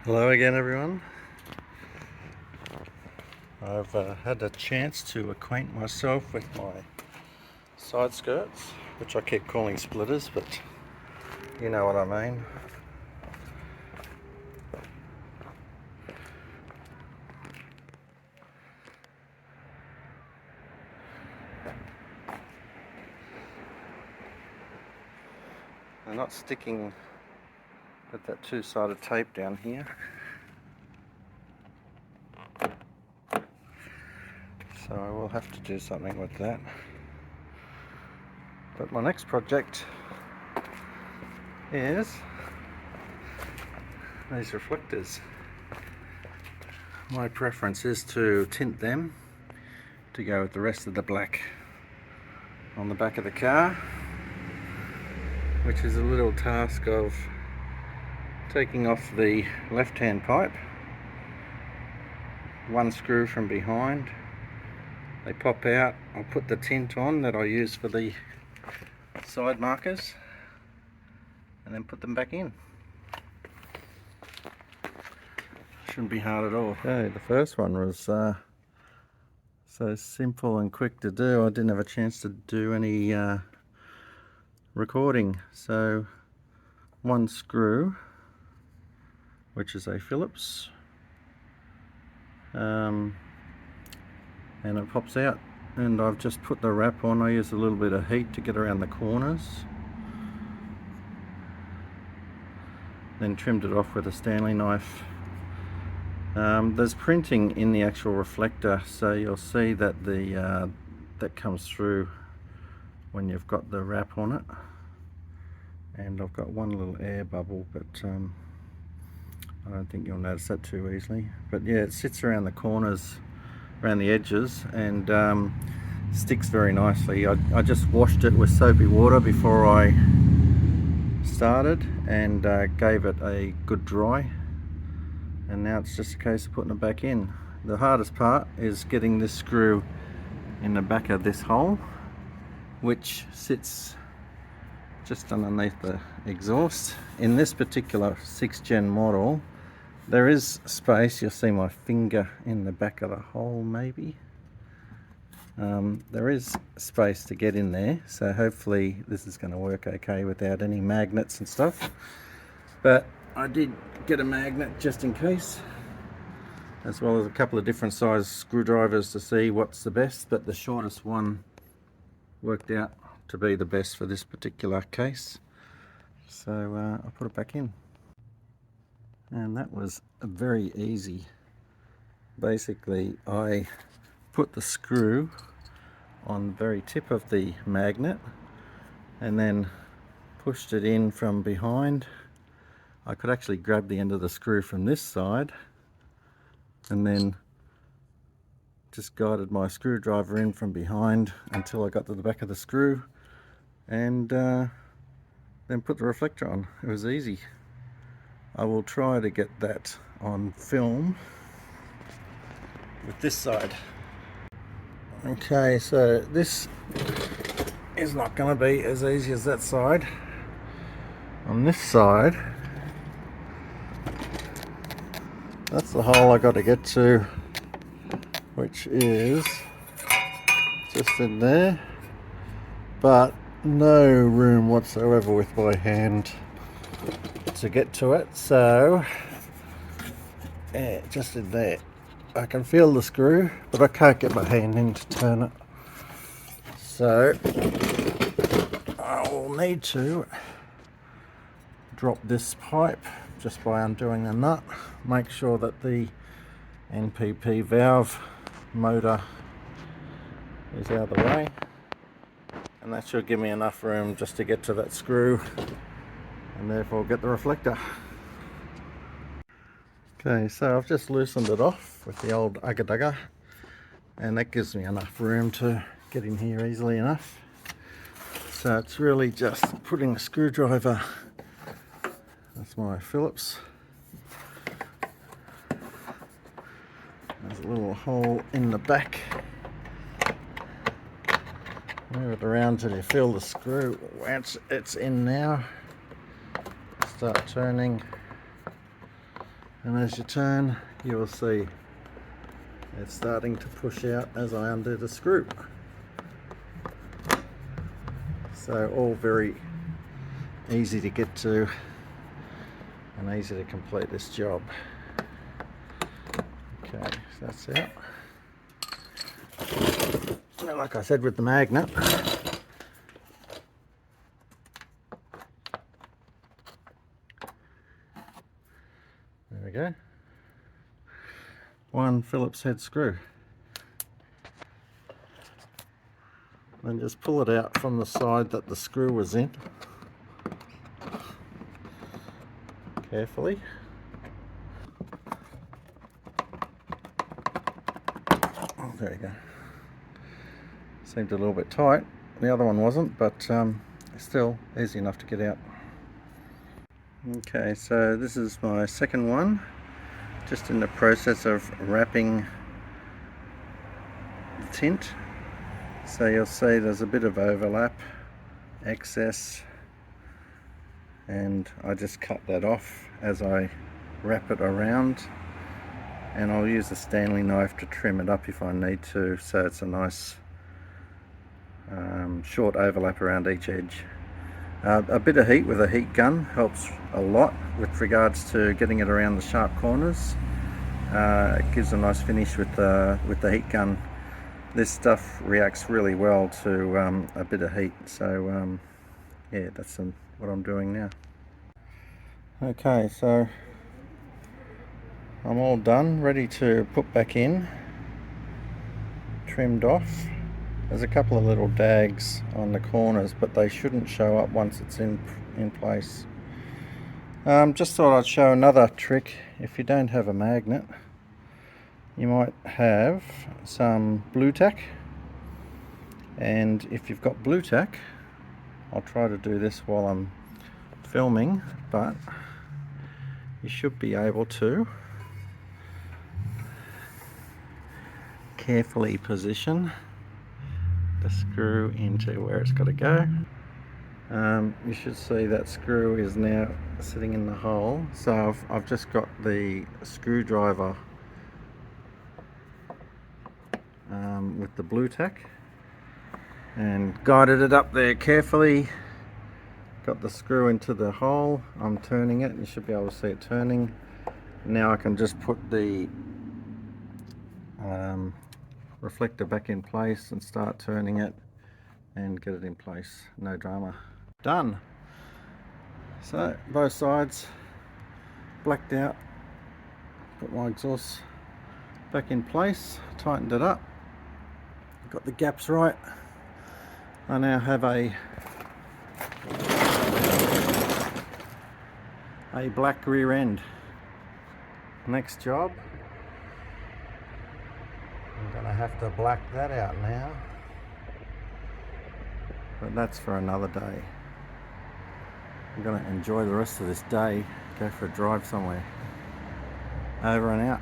Hello again, everyone. I've had a chance to acquaint myself with my side skirts, which I keep calling splitters, but you know what I mean. They're not sticking with that two-sided tape down here. So I will have to do something with that. But my next project is these reflectors. My preference is to tint them to go with the rest of the black on the back of the car, which is a little task of taking off the left-hand pipe, one screw from behind. They pop out. I'll put the tint on that I use for the side markers and then put them back in. Shouldn't be hard at all. Okay, the first one was so simple and quick to do. I didn't have a chance to do any recording. So one screw, which is a Phillips, and it pops out, and I've just put the wrap on. I use a little bit of heat to get around the corners, then trimmed it off with a Stanley knife. There's printing in the actual reflector, so you'll see that the that comes through when you've got the wrap on it. And I've got one little air bubble, but I don't think you'll notice that too easily. But yeah, it sits around the corners, around the edges, and sticks very nicely. I just washed it with soapy water before I started and gave it a good dry, and now it's just a case of putting it back in. The hardest part is getting this screw in the back of this hole, which sits just underneath the exhaust. In this particular 6th gen model, there is space. You'll see my finger in the back of the hole maybe. There is space to get in there, so hopefully this is going to work okay without any magnets and stuff. But I did get a magnet just in case, as well as a couple of different size screwdrivers to see what's the best, but the shortest one worked out to be the best for this particular case. So I'll put it back in, and that was very easy. Basically, I put the screw on the very tip of the magnet and then pushed it in from behind. I could actually grab the end of the screw from this side and then just guided my screwdriver in from behind until I got to the back of the screw, and then put the reflector on. It was easy. I will try to get that on film with this side. Okay, so this is not going to be as easy as that side. On this side, that's the hole I got to get to, which is just in there, but no room whatsoever with my hand to get to it. So yeah, just in there. I can feel the screw, but I can't get my hand in to turn it. So I will need to drop this pipe just by undoing the nut. Make sure that the NPP valve motor is out of the way, and that should give me enough room just to get to that screw and therefore get the reflector. Okay, so I've just loosened it off with the old Ugga Dugga, and that gives me enough room to get in here easily enough. So it's really just putting a screwdriver, that's my Phillips. There's a little hole in the back. Move it around till you feel the screw. Once it's in now, start turning, And as you turn, you will see it's starting to push out as I undo the screw. So all very easy to get to and easy to complete this job. Okay, so that's out. Now, like I said with the magnet, there we go. One Phillips head screw. And just pull it out from the side that the screw was in. Carefully. Oh, there you go. Seemed a little bit tight. The other one wasn't, but still easy enough to get out. Okay, so this is my second one. Just in the process of wrapping the tint. So you'll see there's a bit of overlap, excess, and I just cut that off as I wrap it around, and I'll use a Stanley knife to trim it up if I need to, so it's a nice short overlap around each edge. A bit of heat with a heat gun helps a lot with regards to getting it around the sharp corners. It gives a nice finish with the heat gun. This stuff reacts really well to a bit of heat, so yeah, that's what I'm doing now. Okay, so I'm all done, ready to put back in, trimmed off. There's a couple of little dags on the corners, but they shouldn't show up once it's in place. Just thought I'd show another trick. If you don't have a magnet, you might have some blue tack, and if you've got blue tack, I'll try to do this while I'm filming, but you should be able to carefully position the screw into where it's got to go. You should see that screw is now sitting in the hole, so I've just got the screwdriver with the blue tack and guided it up there carefully. Got the screw into the hole. I'm turning it, you should be able to see it turning. Now I can just put the reflector back in place and start turning it and get it in place. No drama. Done. So both sides blacked out. Put my exhaust back in place, tightened it up, got the gaps right. I now have a black rear end. Next job, I'm going to have to black that out now, but that's for another day. I'm going to enjoy the rest of this day, go for a drive somewhere. Over and out.